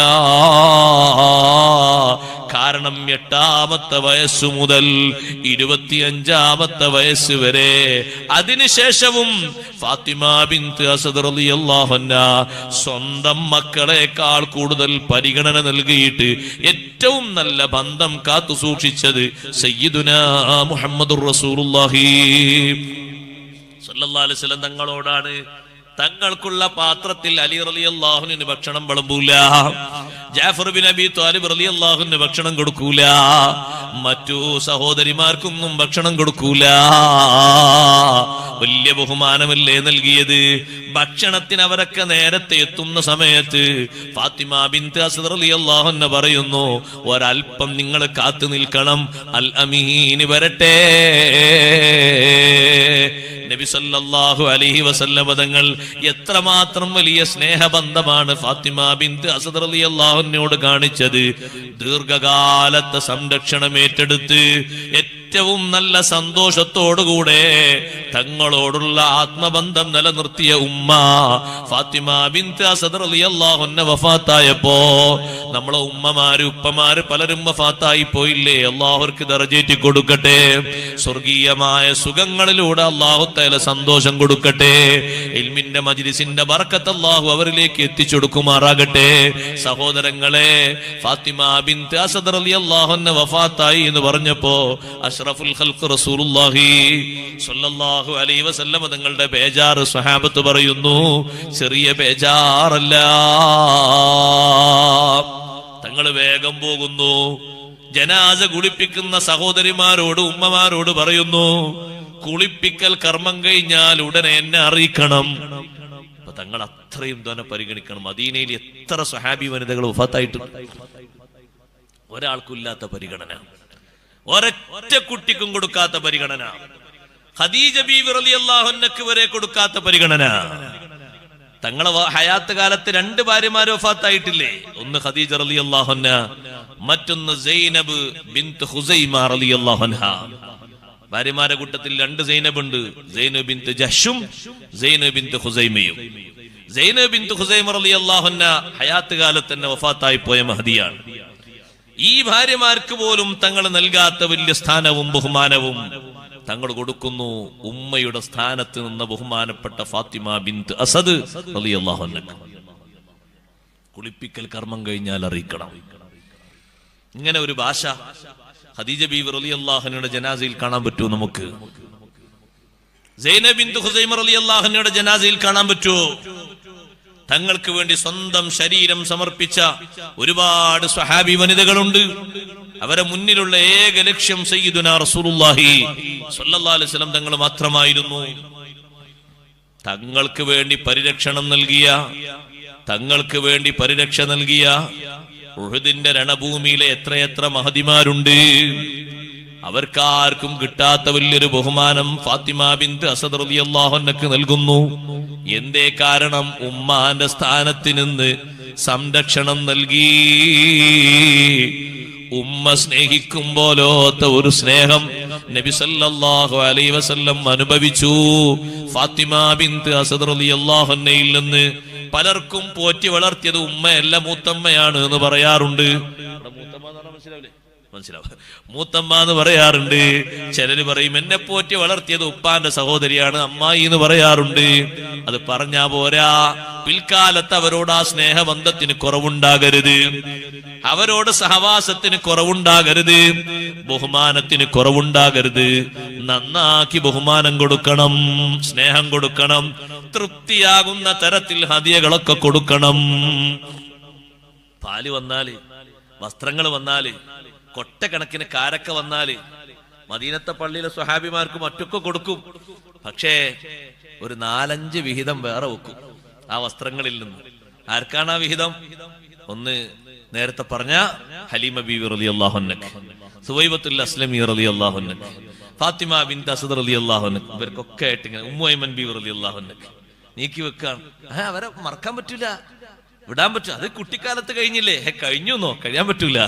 Speaker 1: കാരണം 8ാമത്തെ വയസ്സു മുതൽ 25ാമത്തെ വയസ്സ് വരെ, അതിനുശേഷവും ഫാത്തിമ ബിൻത് അസദ് റളിയല്ലാഹു അൻഹ സ്വന്തം മക്കളെക്കാൾ കൂടുതൽ പരിഗണന നൽകിയിട്ട് ഏറ്റവും നല്ല ബന്ധം കാത്തു സൂക്ഷിച്ചത് സയ്യിദുനാ മുഹമ്മദുർ റസൂലുള്ളാഹി സ്വല്ലല്ലാഹു അലൈഹി വസല്ലം തങ്ങളോടാണ്. തങ്ങൾക്കുള്ള പാത്രത്തിൽ അലി റളിയല്ലാഹു അൻഹു ഭക്ഷണം വിളമ്പൂല, ജാഫർ ബിൻ അബി ത്വാലിബ് റളിയല്ലാഹു അൻഹു ഭക്ഷണം കൊടുക്കൂല, മറ്റു സഹോദരിമാർക്കൊന്നും ഭക്ഷണം കൊടുക്കൂല. വലിയ ബഹുമാനമല്ലേ നൽകിയത്. ഭക്ഷണത്തിന് അവരൊക്കെ നേരത്തെ എത്തുന്ന സമയത്ത് ഫാത്തിമ ബിൻത് അസദ് റളിയല്ലാഹു അൻഹ പറയുന്നു, ഒരൽപ്പം നിങ്ങൾ കാത്തു നിൽക്കണം, അൽ അമീൻ വരട്ടെ. നബി സല്ലല്ലാഹു അലൈഹി വസല്ലം തങ്ങൾ എത്രമാത്രം വലിയ സ്നേഹബന്ധമാണ് ഫാത്തിമ ബിൻത് അസദ് റളിയല്ലാഹു അൻഹയോട് കാണിച്ചത്. ദീർഘകാലത്തെ സംരക്ഷണം ഏറ്റെടുത്ത് ഏറ്റവും നല്ല സന്തോഷത്തോടുകൂടെ തങ്ങളോടുള്ള ആത്മബന്ധം നിലനിർത്തിയ ഉമ്മ ഫാത്തിമ ബിൻത് അസദ് റളിയല്ലാഹു അൻഹ വഫാത്തായപ്പോ നമ്മളെ ഉമ്മമാര് ഉപ്പമാര് പലരും വഫാത്തായി പോയില്ലേ. അല്ലാഹുർക്ക് ദറജേറ്റി കൊടുക്കട്ടെ. സ്വർഗീയമായ സുഖങ്ങളിലൂടെ അല്ലാഹു തആല സന്തോഷം കൊടുക്കട്ടെ. ഇൽമിന്റെ മജ്ലിസിന്റെ ബർക്കത്ത് അല്ലാഹു അവരിലേക്ക് എത്തിച്ചു കൊടുക്കുമാറാകട്ടെ. സഹോദരങ്ങളെ, ഫാത്തിമ ബിൻത് അസദ് റളിയല്ലാഹു അൻഹ വഫാത്തായി എന്ന് പറഞ്ഞപ്പോ അഷ്റഫുൽ ഖൽഖ് റസൂലുള്ളാഹി സ്വല്ലല്ലാഹു അലൈഹി വസല്ലം തങ്ങളുടെ ബേജാറ് സ്വഹാബത്ത് പറയുന്നു, ചെറിയ ബേജാറല്ല. തങ്ങൾ വേഗം പോകുന്നു. ജനാസ കുളിപ്പിക്കുന്ന സഹോദരിമാരോട് ഉമ്മമാരോട് പറയുന്നു, കുളിപ്പിക്കൽ കർമ്മം കഴിഞ്ഞാൽ ഉടനെ എന്നെ അറിയിക്കണം. അപ്പൊ തങ്ങൾ അത്രയും തന്നെ പരിഗണിക്കണം. മദീനയിൽ എത്ര സ്വഹാബി വനിതകൾ വഫാത്തായിട്ടുണ്ട്. ഒരാൾക്കില്ലാത്ത പരിഗണന, ഒരൊറ്റ കുട്ടിക്കും കൊടുക്കാത്ത പരിഗണന, ഖദീജ ബീവി റളിയല്ലാഹു അൻഹയ്ക്ക് വരെ കൊടുക്കാത്ത പരിഗണന. തങ്ങളെ ഹയാത്ത് കാലത്ത് 2 ഭാര്യമാര് വഫാത്തായിട്ടില്ലേ? ഒന്ന് ഖദീജ റളിയല്ലാഹു അൻഹ, മറ്റൊന്ന് സൈനബ് ബിൻത് ഖുസൈമ റളിയല്ലാഹു അൻഹ. ഭാര്യമാരുടെ കൂട്ടത്തിൽ 2 സൈനബ് ഉണ്ട്. സൈനബ് ബിൻത് ജഹ്ഷും സൈനബ് ബിൻത് ഖുസൈമയും. സൈനബ് ബിൻത് ഖുസൈമ റളിയല്ലാഹു അൻഹ ഹയാത്ത് കാലത്ത് തന്നെ വഫാത്തായി പോയ മഹദിയാണ്. ഈ ഭാര്യമാർക്ക് പോലും തങ്ങൾ നൽകാത്ത വലിയ സ്ഥാനവും ബഹുമാനവും തങ്ങൾ കൊടുക്കുന്നു ഉമ്മയുടെ സ്ഥാനത്ത് നിന്ന ബഹുമാനപ്പെട്ട ഫാത്തിമ ബിൻത് അസദ് റളിയല്ലാഹു അൻഹ. കുളിപ്പിക്കൽ കർമ്മം കഴിഞ്ഞാൽ അറിയിക്കണം. ഇങ്ങനെ ഒരു ഭാഷ ഖദീജ ബീവി റളിയല്ലാഹു അൻഹയുടെ ജനാസയിൽ കാണാൻ പറ്റുമോ നമുക്ക്? സൈനബ് ബിൻത് ഖുസൈമ റളിയല്ലാഹു അൻഹയുടെ ജനാസയിൽ കാണാൻ പറ്റുമോ? തങ്ങൾക്ക് വേണ്ടി സ്വന്തം ശരീരം സമർപ്പിച്ച ഒരുപാട് സ്വഹാബി വനിതകളുണ്ട്. അവരെ മുന്നിലുള്ള ഏക ലക്ഷ്യം സയ്യിദുനാ റസൂലുള്ളാഹി സ്വല്ലല്ലാഹു അലൈഹി വസല്ലം തങ്ങൾ മാത്രമായിരുന്നു. തങ്ങൾക്ക് വേണ്ടി പരിരക്ഷ നൽകിയ ഉഹുദിന്റെ രണഭൂമിയിലെ എത്രയെത്ര മഹദിമാരുണ്ട്. അവർക്കാർക്കും കിട്ടാത്ത വലിയൊരു ബഹുമാനം ഫാത്തിമ ബിൻത് അസദ് റളിയല്ലാഹു അൻഹയ്ക്ക് നൽകുന്നു. എന്തേ കാരണം? ഉമ്മാന്റെ സ്ഥാനത്ത് നിന്ന് സംരക്ഷണം നൽകി. ഉമ്മ സ്നേഹിക്കും പോലോത്ത ഒരു സ്നേഹം നബി സല്ലല്ലാഹു അലൈഹി വസല്ലം അനുഭവിച്ചു. ഫാത്തിമ ബിൻത് അസദ് റളിയല്ലാഹു അൻഹയിൽ നിന്ന് പലർക്കും പോറ്റി വളർത്തിയത് ഉമ്മയല്ല മൂത്തമ്മയാണ് എന്ന് പറയാറുണ്ട്. മൂത്തമ്മ എന്ന് പറയാറുണ്ട്. ചിലര് പറയും എന്നെ പോറ്റി വളർത്തിയത് ഉപ്പാന്റെ സഹോദരിയാണ് അമ്മായി എന്ന് പറയാറുണ്ട്. അത് പറഞ്ഞാ പോരാ, പിൽക്കാലത്ത് അവരോട് ആ സ്നേഹബന്ധത്തിന് കുറവുണ്ടാകരുത്, അവരോട് സഹവാസത്തിന് കുറവുണ്ടാകരുത്, ബഹുമാനത്തിന് കുറവുണ്ടാകരുത്. നന്നാക്കി ബഹുമാനം കൊടുക്കണം, സ്നേഹം കൊടുക്കണം, തൃപ്തിയാകുന്ന തരത്തിൽ ഹദിയകളൊക്കെ കൊടുക്കണം. പാല് വന്നാല്, വസ്ത്രങ്ങൾ വന്നാല്, കൊട്ടക്കണക്കിന് കാരക്ക വന്നാല് മദീനത്തെ പള്ളിയിലെ സ്വഹാബിമാർക്ക് മറ്റൊക്കെ കൊടുക്കും. പക്ഷേ ഒരു 4-5 വിഹിതം വേറെ വെക്കും ആ വസ്ത്രങ്ങളിൽ നിന്ന്. ആർക്കാണ് ആ വിഹിതം? ഒന്ന് നേരത്തെ പറഞ്ഞ ഹലീമ ബീവി റളിയല്ലാഹു അൻഹ, സുവൈബത്തുൽ അസ്ലമി റളിയല്ലാഹു അൻഹ, ഫാത്തിമ ബിൻത് അസദ് റളിയല്ലാഹു അൻഹ, ഇവർക്കൊക്കെ ആയിട്ട് ഇങ്ങനെ ഉമ്മു ഐമൻ ബീവി റളിയല്ലാഹു അൻഹ നീക്കി വെക്കാണ്. അവരെ മറക്കാൻ പറ്റൂല, വിടാൻ പറ്റൂ. അത് കുട്ടിക്കാലത്ത് കഴിഞ്ഞില്ലേ? കഴിഞ്ഞുന്നോ? കഴിയാൻ പറ്റൂല.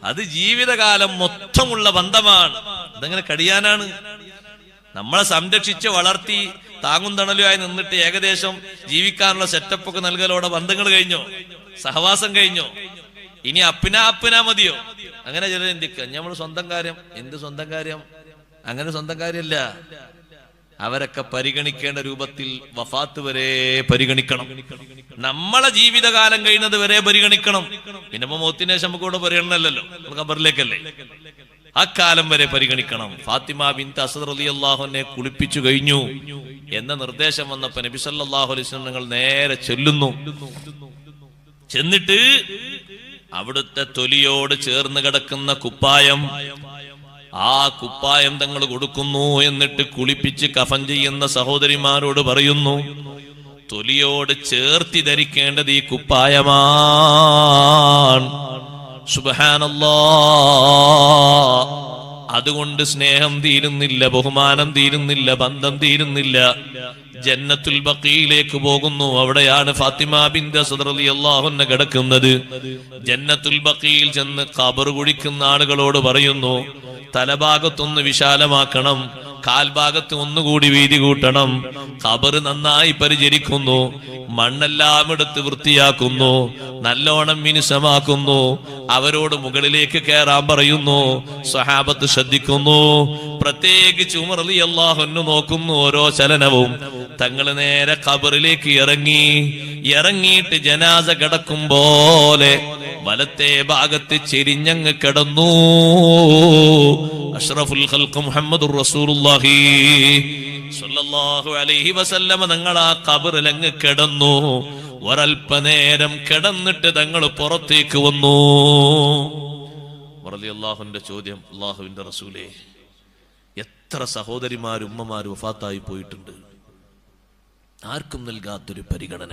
Speaker 1: അത് ജീവിതകാലം മൊത്തമുള്ള ബന്ധമാണ്. അതെങ്ങനെ കഴിയാനാണ്? നമ്മളെ സംരക്ഷിച്ച് വളർത്തി താങ്ങും തണലുമായി നിന്നിട്ട് ഏകദേശം ജീവിക്കാനുള്ള സെറ്റപ്പ് ഒക്കെ നൽകലോടെ ബന്ധങ്ങൾ കഴിഞ്ഞോ? സഹവാസം കഴിഞ്ഞോ? ഇനി അപ്പിനാ മതിയോ? അങ്ങനെ ചിലർ ചിന്തിക്കുക നമ്മൾ സ്വന്തം കാര്യം. എന്ത് സ്വന്തം കാര്യം? അങ്ങനെ സ്വന്തം കാര്യമല്ല. അവരൊക്കെ പരിഗണിക്കേണ്ട രൂപത്തിൽ വഫാത്ത് വരെ പരിഗണിക്കണം. നമ്മളെ ജീവിതകാലം കഴിയുന്നത് വരെ പരിഗണിക്കണം. പിന്നെ മൗത്തിന് ശേഷം നമുക്ക് കൂടെ പരിഗണനല്ലോ, ഖബറിലേക്കല്ലേ. അക്കാലം വരെ പരിഗണിക്കണം. ഫാത്തിമ ബിൻത് അസദ് റളിയല്ലാഹു അൻഹയെ കുളിപ്പിച്ചു കഴിഞ്ഞു എന്ന നിർദ്ദേശം വന്നപ്പോൾ നബി സല്ലല്ലാഹു അലൈഹി വസല്ലം നിങ്ങൾ നേരെ ചെല്ലുന്നു. ചെന്നിട്ട് അവിടുത്തെ തൊലിയോട് ചേർന്ന് കിടക്കുന്ന കുപ്പായം, ആ കുപ്പായം തങ്ങൾ കൊടുക്കുന്നു. എന്നിട്ട് കുളിപ്പിച്ച് കഫൻ ചെയ്യുന്ന സഹോദരിമാരോട് പറയുന്നു, തൊലിയോട് ചേർത്തി ധരിക്കേണ്ടത് ഈ കുപ്പായമാണ്. സുബ്ഹാനല്ലാഹ്. അതുകൊണ്ട് സ്നേഹം തീരുന്നില്ല, ബഹുമാനം തീരുന്നില്ല, ബന്ധം തീരുന്നില്ല. ജന്നത്തുൽ ബഖീയിലേക്ക് പോകുന്നു. അവിടെയാണ് ഫാത്തിമ ബിൻത് അസദ് റളിയല്ലാഹു അൻഹ കിടക്കുന്നത്. ജന്നത്തുൽ ബഖീയിൽ ചെന്ന് ഖബർ കുഴിക്കുന്ന ആളുകളോട് പറയുന്നു, തലഭാഗത്തൊന്ന് വിശാലമാക്കണം, കാൽഭാഗത്ത് ഒന്നുകൂടി വീതി കൂട്ടണം. ഖബറ് നന്നായി പരിചരിക്കുന്നു, മണ്ണെല്ലാം എടുത്ത് വൃത്തിയാക്കുന്നു, നല്ലോണം മിനുസമാക്കുന്നു. അവരോട് മുകളിലേക്ക് കയറാൻ പറയുന്നു. സ്വഹാബത്ത് ശ്രദ്ധിക്കുന്നു. പ്രത്യേകിച്ച് ഉമർ റളിയല്ലാഹു അൻഹു നോക്കുന്നു ഓരോ ചലനവും. തങ്ങൾ നേരെ ഖബറിലേക്ക് ഇറങ്ങിയിട്ട് ജനാസ കിടക്കും പോലെ വലത്തെ ഭാഗത്ത് ചെരിഞ്ഞങ്ങ് കിടന്നു. അഷ്റഫുൽ ഖൽഖ് മുഹമ്മദുർ റസൂലുള്ളാഹി സ്വല്ലല്ലാഹു അലൈഹി വസല്ലമ തങ്ങൾ ആ ഖബറിലങ്ങ് കിടന്നു. ഒരൽപ്പനേരം കിടന്നിട്ട് തങ്ങൾ പുറത്തേക്ക് വന്നു. റളിയല്ലാഹുവിന്റെ ചോദ്യം, അല്ലാഹുവിന്റെ റസൂലേ, എത്ര സഹോദരിമാരും ഉമ്മമാരും വഫാത്തായി പോയിട്ടുണ്ട്. ആർക്കും നൽകാത്തൊരു പരിഗണന,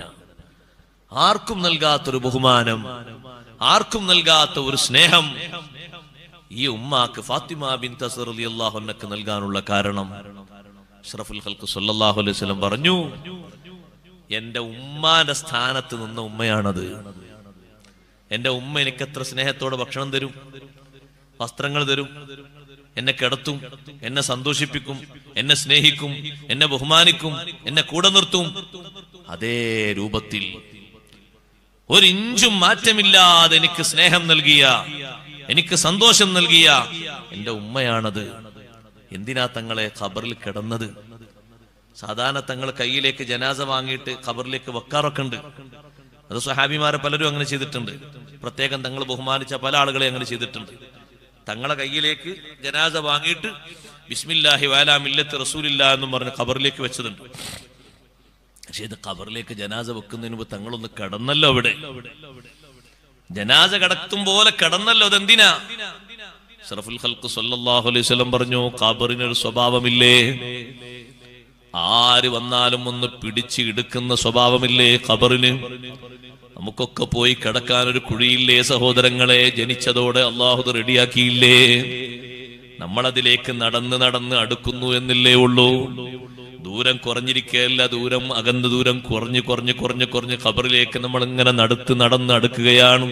Speaker 1: ആർക്കും നൽകാത്തൊരു ബഹുമാനം, ആർക്കും നൽകാത്ത ഒരു സ്നേഹം ഈ ഉമ്മാക്ക് ഫാത്തിമ ബിൻത് അസ്ർ റളിയല്ലാഹു അൻഹക്ക് നൽകാനുള്ള കാരണം അഷ്റഫുൽ ഖൽഖ് സ്വല്ലല്ലാഹു അലൈഹി വസല്ലം പറഞ്ഞു, എന്റെ ഉമ്മാന്റെ സ്ഥാനത്ത് നിന്ന ഉമ്മയാണത്. എന്റെ ഉമ്മ എനിക്ക് എത്ര സ്നേഹത്തോടെ ഭക്ഷണം തരും, വസ്ത്രങ്ങൾ തരും, എന്നെ കിടത്തും, എന്നെ സന്തോഷിപ്പിക്കും, എന്നെ സ്നേഹിക്കും, എന്നെ ബഹുമാനിക്കും, എന്നെ കൂടെ നിർത്തും. അതേ രൂപത്തിൽ ഒരിഞ്ചും മാറ്റമില്ലാതെ എനിക്ക് സ്നേഹം നൽകിയ, എനിക്ക് സന്തോഷം നൽകിയ എന്റെ ഉമ്മയാണത്. എന്തിനാ തങ്ങളെ ഖബറിൽ കിടന്നത്? സാധാരണ തങ്ങൾ കയ്യിലേക്ക് ജനാസ വാങ്ങിയിട്ട് ഖബറിലേക്ക് വെക്കാറൊക്കെ ഉണ്ട്. അത് സ്വഹാബിമാരെ പലരും അങ്ങനെ ചെയ്തിട്ടുണ്ട്. പ്രത്യേകം തങ്ങൾ ബഹുമാനിച്ച പല ആളുകളെ അങ്ങനെ ചെയ്തിട്ടുണ്ട്. തങ്ങളെ കയ്യിലേക്ക് ജനാസ വാങ്ങിയിട്ട് ബിസ്മില്ലാഹി വഅലാ മില്ലത്തി റസൂലില്ലാ എന്നും പറഞ്ഞ് ഖബറിലേക്ക് വെച്ചതുണ്ട്. പക്ഷെ ഇത് ഖബറിലേക്ക് ജനാസ വെക്കുന്നതിന് മുമ്പ് തങ്ങളൊന്ന് കിടന്നല്ലോ. അവിടെ ജനാസ കിടത്തും പോലെ കിടന്നല്ലോ. അതെന്തിനാ? അഷ്റഫുൽ ഖൽഖ് സ്വല്ലല്ലാഹു അലൈഹി വസല്ലം പറഞ്ഞു, ഖബറിനൊരു സ്വഭാവമില്ലേ? ആര് വന്നാലും ഒന്ന് പിടിച്ച് എടുക്കുന്ന സ്വഭാവമില്ലേ ഖബറിന്? നമുക്കൊക്കെ പോയി കിടക്കാൻ ഒരു കുഴിയില്ലേ സഹോദരങ്ങളെ? ജനിച്ചതോടെ അള്ളാഹു റെഡിയാക്കിയില്ലേ? നമ്മളതിലേക്ക് നടന്ന് നടന്ന് അടുക്കുന്നു എന്നല്ലേ ഉള്ളൂ. ദൂരം കുറഞ്ഞിരിക്കുകയല്ല, ദൂരം അകന്ന് ദൂരം കുറഞ്ഞ് കുറഞ്ഞ് കുറഞ്ഞ് കുറഞ്ഞ് ഖബറിലേക്ക് നമ്മൾ ഇങ്ങനെ നടന്ന് അടുക്കുകയാണ്.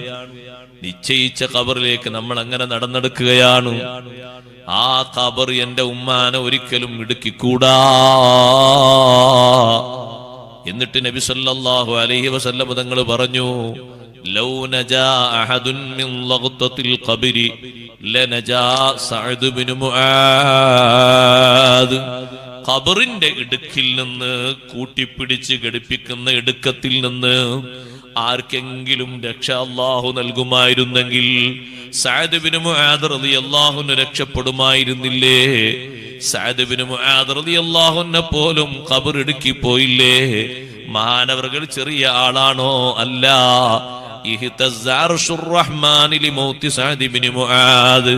Speaker 1: നിശ്ചയിച്ച ഖബറിലേക്ക് നമ്മൾ അങ്ങനെ നടന്നെടുക്കുകയാണ്. ആ ഖബർ എന്റെ ഉമ്മാനെ ഒരിക്കലും ഇടുക്കിക്കൂടാ. എന്നിട്ട് നബി സല്ലല്ലാഹു അലൈഹി വസല്ലം തങ്ങൾ പറഞ്ഞു, ലൗ നജാ അഹദുൻ മിൻ ലഗ്തത്തിൽ ഖബരി ലനജാ സഅദ് ഇബ്നു മുആദ്. ഖബറിന്റെ ഇടുക്കിൽ നിന്ന്, കൂട്ടിപ്പിടിച്ച് ഘടിപ്പിക്കുന്ന ഇടുക്കത്തിൽ നിന്ന് ആർക്കെങ്കിലും രക്ഷ അല്ലാഹു നൽകുമായിരുന്നെങ്കിൽ സഅദ് ഇബ്നു മുആദ് റളിയല്ലാഹു അൻഹു രക്ഷപ്പെടുമായിരുന്നില്ലേ? സഅദ് ഇബ്നു മുആദ് റളിയല്ലാഹു അൻഹു പോലും ഖബർ ഇടുക്കി പോയില്ലേ? മഹാനവറുകൾ ചെറിയ ആളാണോ? അല്ല. ഇഹ്തസ്സ അർശുർ റഹ്മാനി ലിമൗതി സഅദ് ഇബ്നു മുആദ്.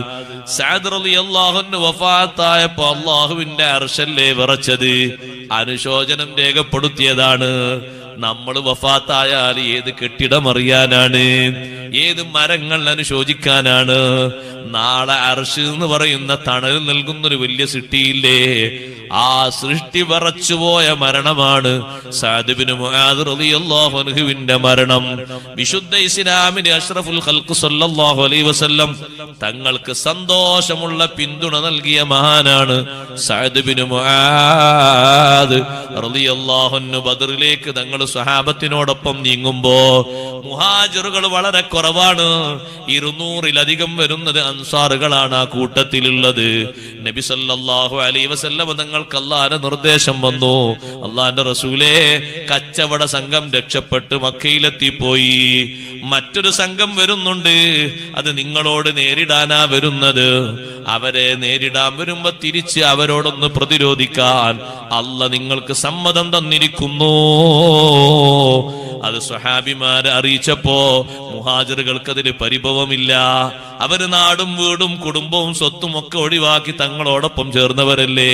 Speaker 1: സഅദ് റളിയല്ലാഹു അൻഹു വഫാത്തായപ്പോൾ അല്ലാഹുവിന്റെ അർശല്ലേ വിറച്ചത്? അനുശോചനം രേഖപ്പെടുത്തിയതാണ്. നമ്മൾ വഫാത്തായാൽ ഏത് കെട്ടിടം അറിയാനാണ്? ഏത് മരങ്ങൾ അനുശോചിക്കാനാണ്? നാളെ അർശ് എന്ന് പറയുന്ന തണൽ നൽകുന്നൊരു വലിയ സൃഷ്ടിയില്ലേ? ആ സൃഷ്ടി വിറച്ചുപോയ മരണമാണ് സഅദ് ഇബ്നു മുആദ് റളിയല്ലാഹു അൻഹുവിന്റെ മരണം. വിശുദ്ധ ഇസ്ലാമിന്റെ അഷ്റഫുൽ ഖൽഖ് സ്വല്ലല്ലാഹു അലൈഹി വസല്ലം തങ്ങൾക്ക് സന്തോഷമുള്ള പിന്തുണ നൽകിയ മഹാനാണ് സഅദ് ഇബ്നു മുആദ് റളിയല്ലാഹു അൻഹു. ബദറിലേക്ക് തങ്ങൾ സ്വഹാബത്തിനോടൊപ്പം നീങ്ങുമ്പോ മുഹാജിറുകൾ വളരെ കുറവാണ്. 200-ലധികം വരുന്നത് അൻസാറുകളാണ് ആ കൂട്ടത്തിലുള്ളത്. നബി സല്ലല്ലാഹു അലൈഹി വസല്ലം തങ്ങൾക്ക് അല്ലാഹുവിന്റെ നിർദ്ദേശം വന്നു, അല്ലാഹുവിന്റെ റസൂലേ, കച്ചവട സംഘം രക്ഷപ്പെട്ട് മക്കയിലെത്തിപ്പോയി. മറ്റൊരു സംഘം വരുന്നുണ്ട്. അത് നിങ്ങളോട് നേരിടാനാ വരുന്നത്. അവരെ നേരിടാൻ വരുമ്പോ തിരിച്ച് അവരോടൊന്ന് പ്രതിരോധിക്കാൻ അല്ലാഹ് നിങ്ങൾക്ക് സമ്മതം തന്നിരിക്കുന്നു. അത് സ്വഹാബിമാരെ അറിയിച്ചപ്പോ മുഹാജിറുകൾക്ക് അതിൽ പരിഭവമില്ല. അവര് നാടും വീടും കുടുംബവും സ്വത്തും ഒക്കെ ഒഴിവാക്കി തങ്ങളോടൊപ്പം ചേർന്നവരല്ലേ.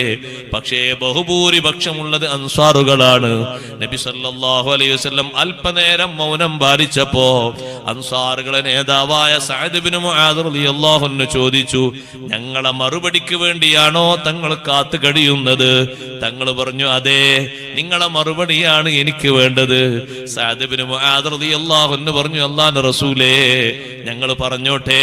Speaker 1: പക്ഷേ ബഹുഭൂരിപക്ഷമുള്ളത് അൻസാറുകളാണ്. നബി സല്ലല്ലാഹു അലൈഹി വസല്ലം അല്പനേരം മൗനം പാലിച്ചപ്പോ അൻസാറുകളെ നേതാവായ സഅദ് ഇബ്നു മുആദ് റളിയല്ലാഹു അൻഹു ചോദിച്ചു, ഞങ്ങളെ മറുപടിക്ക് വേണ്ടിയാണോ തങ്ങൾ കാത്തു കഴിയുന്നത്? തങ്ങൾ പറഞ്ഞു, അതെ, നിങ്ങളെ മറുപടിയാണ് എനിക്ക് വേണ്ടത്. സഅദ് ഇബ്നു മുആദ് റളിയല്ലാഹു അൻഹു പറഞ്ഞു, അല്ലാഹുവിന്റെ റസൂലേ, ഞങ്ങൾ പറഞ്ഞോട്ടെ.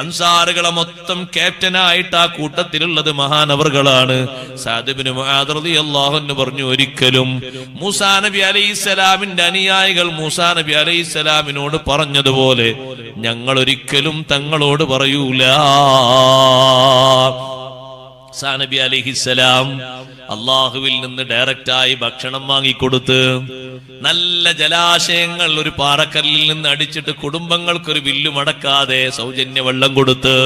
Speaker 1: അൻസാറുകളെ മൊത്തം ക്യാപ്റ്റനായിട്ട് ആ കൂട്ടത്തിലുള്ളത് മഹാനവറുകളാണ്. സഅദ് ഇബ്നു മുആദ് റളിയല്ലാഹു അൻഹു പറഞ്ഞു, ഒരിക്കലും മൂസാ നബി അലൈഹിസ്സലാമിന്റെ അനുയായികൾ മൂസാ നബി അലൈഹിസ്സലാമിനോട് പറഞ്ഞതുപോലെ ഞങ്ങൾ ഒരിക്കലും തങ്ങളോട് പറയൂല. മൂസാ നബി അലൈഹിസ്സലാം അള്ളാഹുവിൽ നിന്ന് ഡയറക്റ്റായി ഭക്ഷണം വാങ്ങിക്കൊടുത്ത്, നല്ല ജലാശയങ്ങൾ ഒരു പാറക്കല്ലിൽ നിന്ന് അടിച്ചിട്ട് കുടുംബങ്ങൾക്കൊരു വില്ലു മടക്കാതെ സൗജന്യ വെള്ളം കൊടുത്ത്,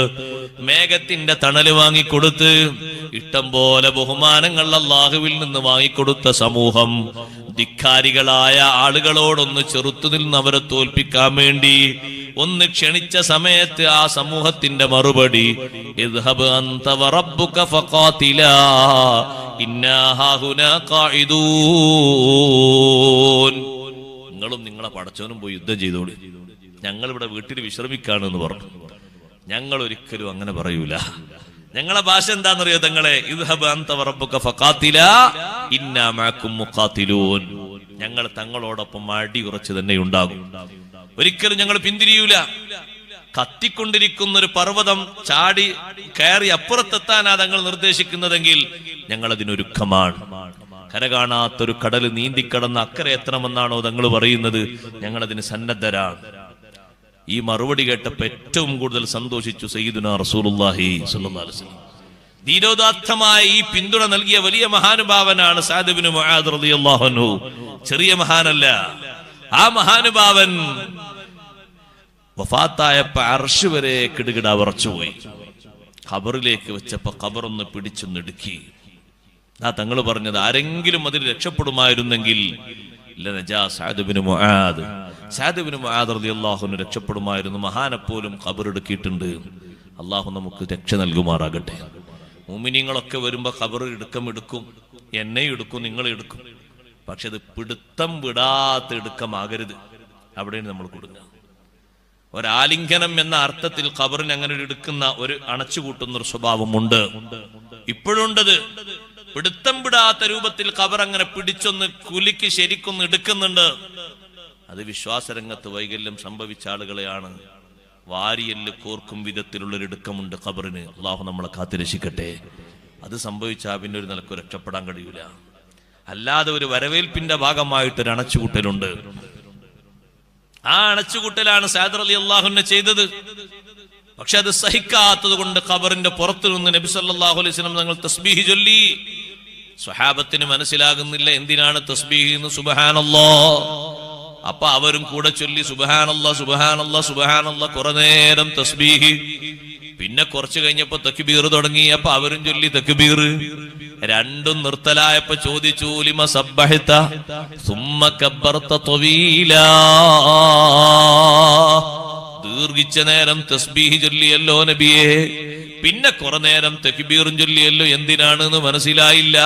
Speaker 1: മേഘത്തിന്റെ തണല് വാങ്ങിക്കൊടുത്ത്, ഇഷ്ടം പോലെ ബഹുമാനങ്ങൾ അള്ളാഹുവിൽ നിന്ന് വാങ്ങിക്കൊടുത്ത സമൂഹം ധിക്കാരികളായ ആളുകളോടൊന്ന് ചെറുത്തു നിന്ന് അവരെ തോൽപ്പിക്കാൻ വേണ്ടി ഒന്ന് ക്ഷണിച്ച സമയത്ത് ആ സമൂഹത്തിന്റെ മറുപടി, ഇദ്ഹബ് അൻത വറബ്ബുക ഫഖാതിലാ ഇന്നാ ഹാഹുനാ ഖാഇദൂൻ. നിങ്ങളും നിങ്ങളെ പടച്ചവനും പോയി യുദ്ധം ചെയ്തോളി, ഞങ്ങൾ ഇവിടെ വീട്ടിൽ വിശ്രമിക്കാണെന്ന് പറഞ്ഞു. ഞങ്ങൾ ഒരിക്കലും അങ്ങനെ പറയൂല. ഞങ്ങളെ ഭാഷ എന്താണെന്നറിയോ തങ്ങളെ? ഇദ്ഹബ് അൻത വറബ്ബുക ഫഖാതിലാ ഇന്നാ മഅകും മുഖാതിലൂൻ. ഞങ്ങൾ തങ്ങളോടൊപ്പം അടി ഉറച്ചു തന്നെ ഉണ്ടാകും, ഒരിക്കലും ഞങ്ങൾ പിന്തിരിയൂല. കത്തിക്കൊണ്ടിരിക്കുന്ന ഒരു പർവ്വതം ചാടി കയറി അപ്പുറത്തെത്താനാ തങ്ങൾ നിർദ്ദേശിക്കുന്നതെങ്കിൽ ഞങ്ങൾ അതിനൊരുക്കമാണ്. കര കാണാത്തൊരു കടൽ നീന്തിക്കടന്ന് അക്കരെ എത്തണമെന്നാണോ തങ്ങൾ പറയുന്നത്? ഞങ്ങൾ അതിന് സന്നദ്ധരാണ്. ഈ മറുപടി കേട്ടപ്പോൾ ഏറ്റവും കൂടുതൽ സന്തോഷിച്ചു സയ്യിദുനാ റസൂലുള്ളാഹി സ്വല്ലല്ലാഹു അലൈഹി വസല്ലം. ധീരോദാത്തമായ ഈ പിന്തുണ നൽകിയ വലിയ മഹാനുഭാവനാണ് സഅദ് ഇബ്നു മുആദ് റളിയല്ലാഹു അൻഹു. ചെറിയ മഹാനല്ല. ആ മഹാനുഭാവൻ വഫാത്തായപ്പോ അർശ് വരെ കിടുകിട വിറച്ചുപോയി. ഖബറിലേക്ക് വെച്ചപ്പോ ഖബറൊന്ന് പിടിച്ചൊന്നിടുക്കി. ആ തങ്ങൾ പറഞ്ഞത്, ആരെങ്കിലും അതിൽ രക്ഷപ്പെടുമായിരുന്നെങ്കിൽ സഅദ് ഇബ്നു മുആദ് റളിയല്ലാഹു അൻഹു രക്ഷപ്പെടുമായിരുന്നു. മഹാനെപ്പോലും ഖബറെടുക്കിയിട്ടുണ്ട്. അള്ളാഹു നമുക്ക് രക്ഷ നൽകുമാറാകട്ടെ. മുഅ്മിനീങ്ങളൊക്കെ വരുമ്പോ ഖബർ എടുക്കും, എന്നെ എടുക്കും, നിങ്ങൾ എടുക്കും. പക്ഷെ അത് പിടുത്തം വിടാത്ത എടുക്കമാകരുത്. അവിടെയാണ് നമ്മൾ കൊടുക്കുക. ഒരാലിംഗനം എന്ന അർത്ഥത്തിൽ ഖബറിന് അങ്ങനെ എടുക്കുന്ന ഒരു അണച്ചുകൂട്ടുന്ന ഒരു സ്വഭാവമുണ്ട്, ഇപ്പോഴുണ്ടത്. പിടുത്തം വിടാത്ത രൂപത്തിൽ ഖബർ അങ്ങനെ പിടിച്ചൊന്ന് കുലുക്കി ശരിക്കൊന്ന് എടുക്കുന്നുണ്ട്. അത് വിശ്വാസരംഗത്ത് വൈകല്യം സംഭവിച്ച ആളുകളെയാണ്. വാരിയല് കോർക്കും വിധത്തിലുള്ളൊരു ഇടുക്കമുണ്ട് ഖബറിന്. അള്ളാഹു നമ്മളെ കാത്തുരക്ഷിക്കട്ടെ. അത് സംഭവിച്ചാൽ പിന്നെ ഒരു നിലക്ക് രക്ഷപ്പെടാൻ കഴിയൂല. അല്ലാതെ ഒരു വരവേൽപ്പിന്റെ ഭാഗമായിട്ടൊരു അണച്ചുകൂട്ടലുണ്ട്. ആ അണച്ചുകൂട്ടലാണ് സഅദ് റളിയല്ലാഹു അൻഹു ചെയ്തത്. പക്ഷെ അത് സഹിക്കാത്തത് കൊണ്ട് ഖബറിന്റെ പുറത്തു നിന്ന് നബി സല്ലല്ലാഹു അലൈഹി വസല്ലം തങ്ങൾ തസ്ബീഹ് ചൊല്ലി. സ്വഹാബത്തിന് മനസ്സിലാകുന്നില്ല എന്തിനാണ് തസ്ബീഹ് എന്ന്. സുബ്ഹാനല്ലാഹ്. അപ്പൊ അവരും കൂടെ ചൊല്ലി സുബ്ഹാനല്ലാഹ് സുബ്ഹാനല്ലാഹ് സുബ്ഹാനല്ലാഹ്. കുറെ നേരം തസ്ബീഹ്. പിന്നെ കുറച്ചു കഴിഞ്ഞപ്പോ തക്ബീർ തുടങ്ങി. അപ്പൊ അവരും ചൊല്ലി തക്ബീർ. രണ്ടും നിർത്തലായപ്പോ ചോദിച്ചു, ലിമ സബ്ബഹത സുമ്മ കബ്ബർത തവീലാ. ദീർഘിച്ച നേരം തസ്ബീഹ് ചൊല്ലിയല്ലോ നബിയെ, പിന്നെ കുറെ നേരം തക്ബീറും ചൊല്ലിയല്ലോ, എന്തിനാണെന്ന് മനസ്സിലായില്ല.